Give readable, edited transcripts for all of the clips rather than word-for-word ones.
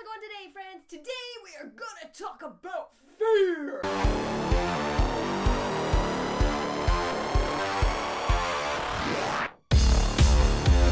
going today, friends? Today we are gonna talk about fear!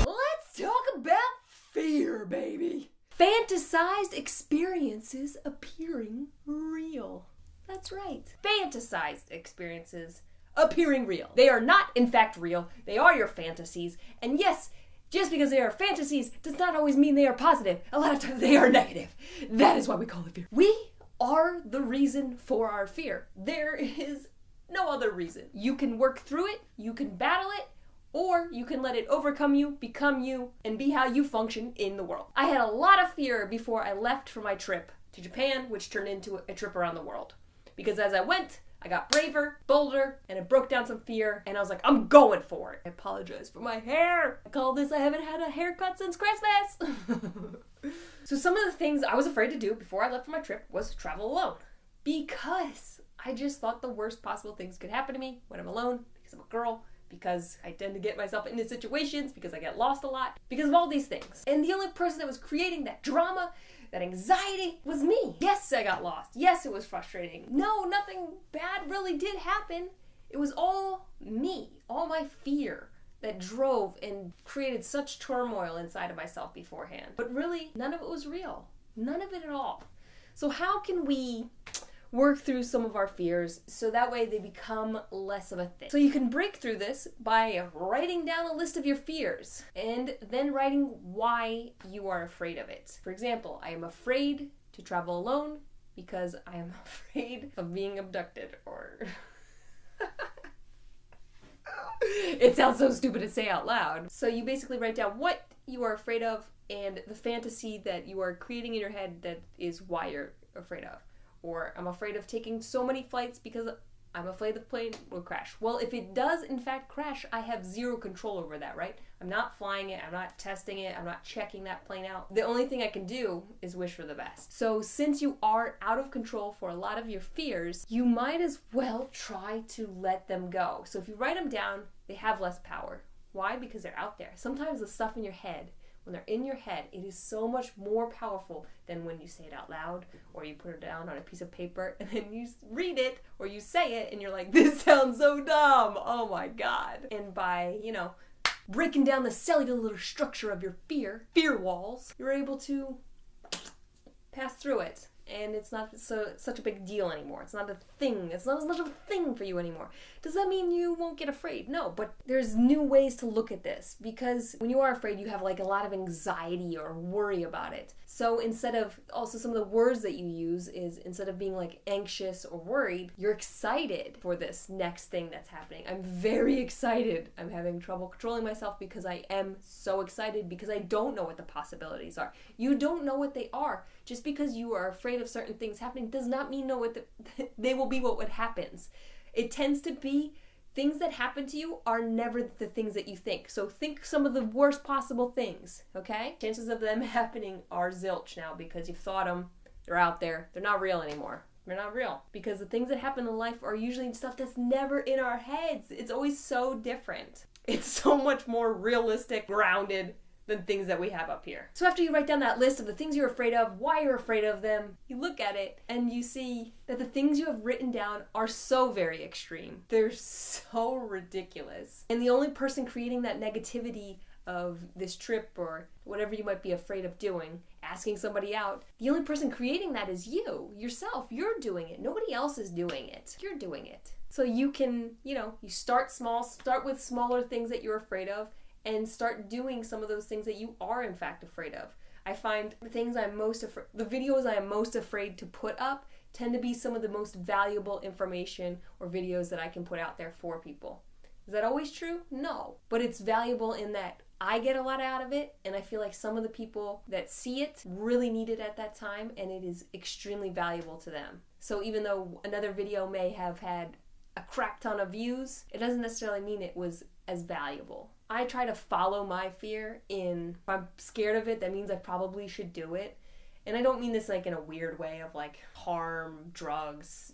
Let's talk about fear, baby! Fantasized experiences appearing real. That's right. Fantasized experiences appearing real. They are not, in fact, real. They are your fantasies. And yes, just because they are fantasies does not always mean they are positive. A lot of times they are negative. That is why we call it fear. We are the reason for our fear. There is no other reason. You can work through it, you can battle it, or you can let it overcome you, become you, and be how you function in the world. I had a lot of fear before I left for my trip to Japan, which turned into a trip around the world. Because as I went, I got braver, bolder, and it broke down some fear, and I was like, I'm going for it. I apologize for my hair. I call this I haven't had a haircut since Christmas. So some of the things I was afraid to do before I left for my trip was travel alone. Because I just thought the worst possible things could happen to me when I'm alone, because I'm a girl, because I tend to get myself into situations, because I get lost a lot, because of all these things. And the only person that was creating that drama, that anxiety, was me. Yes, I got lost. Yes, it was frustrating. No, nothing bad really did happen. It was all me, all my fear that drove and created such turmoil inside of myself beforehand. But really, none of it was real. None of it at all. So how can we work through some of our fears so that way they become less of a thing? So you can break through this by writing down a list of your fears and then writing why you are afraid of it. For example, I am afraid to travel alone because I am afraid of being abducted, or it sounds so stupid to say out loud. So you basically write down what you are afraid of and the fantasy that you are creating in your head that is why you're afraid of. Or I'm afraid of taking so many flights because I'm afraid the plane will crash. Well, if it does in fact crash, I have zero control over that, right? I'm not flying it, I'm not testing it, I'm not checking that plane out. The only thing I can do is wish for the best. So since you are out of control for a lot of your fears, you might as well try to let them go. So if you write them down, they have less power. Why? Because they're out there. Sometimes the stuff in your head, when they're in your head, it is so much more powerful than when you say it out loud, or you put it down on a piece of paper, and then you read it, or you say it, and you're like, this sounds so dumb, oh my god. And by, breaking down the cellular structure of your fear walls, you're able to pass through it. And it's not such a big deal anymore. It's not a thing. It's not as much of a thing for you anymore. Does that mean you won't get afraid? No, but there's new ways to look at this, because when you are afraid, you have like a lot of anxiety or worry about it. So instead of, also some of the words that you use is, instead of being like anxious or worried, you're excited for this next thing that's happening. I'm very excited. I'm having trouble controlling myself because I am so excited, because I don't know what the possibilities are. You don't know what they are. Just because you are afraid of certain things happening does not mean they will be what happens. It tends to be things that happen to you are never the things that you think. So think some of the worst possible things, okay? Chances of them happening are zilch now, because you've thought them, they're out there, they're not real anymore. They're not real. Because the things that happen in life are usually stuff that's never in our heads. It's always so different. It's so much more realistic, grounded than things that we have up here. So after you write down that list of the things you're afraid of, why you're afraid of them, you look at it and you see that the things you have written down are so very extreme. They're so ridiculous. And the only person creating that negativity of this trip or whatever you might be afraid of doing, asking somebody out, the only person creating that is you, yourself. You're doing it. Nobody else is doing it. You're doing it. So you can, you start small, start with smaller things that you're afraid of, and start doing some of those things that you are in fact afraid of. I find the videos I am most afraid to put up tend to be some of the most valuable information or videos that I can put out there for people. Is that always true? No. But it's valuable in that I get a lot out of it, and I feel like some of the people that see it really need it at that time, and it is extremely valuable to them. So even though another video may have had a crap ton of views, it doesn't necessarily mean it was as valuable. I try to follow my fear if I'm scared of it, that means I probably should do it. And I don't mean this like in a weird way of like harm, drugs,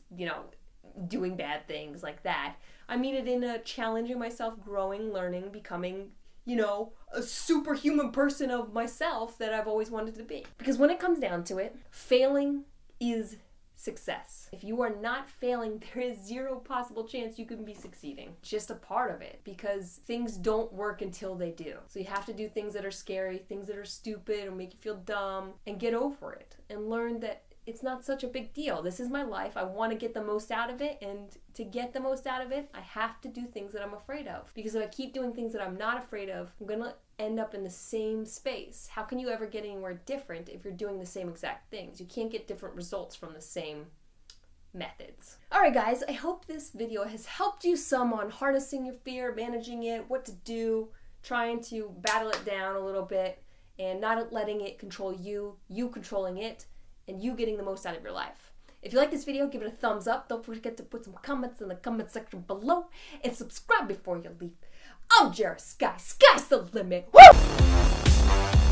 doing bad things like that. I mean it in a challenging myself, growing, learning, becoming a superhuman person of myself that I've always wanted to be. Because when it comes down to it, failing is success. If you are not failing, there is zero possible chance you can be succeeding. It's just a part of it, because things don't work until they do. So you have to do things that are scary, things that are stupid or make you feel dumb, and get over it and learn that it's not such a big deal. This is my life. I want to get the most out of it, and to get the most out of it, I have to do things that I'm afraid of. Because if I keep doing things that I'm not afraid of, I'm going to end up in the same space. How can you ever get anywhere different if you're doing the same exact things? You can't get different results from the same methods. Alright guys, I hope this video has helped you some on harnessing your fear, managing it, what to do, trying to battle it down a little bit, and not letting it control you, you controlling it, and you getting the most out of your life. If you like this video, give it a thumbs up. Don't forget to put some comments in the comment section below, and subscribe before you leave. I'm Jera Sky. Sky's the limit. Woo!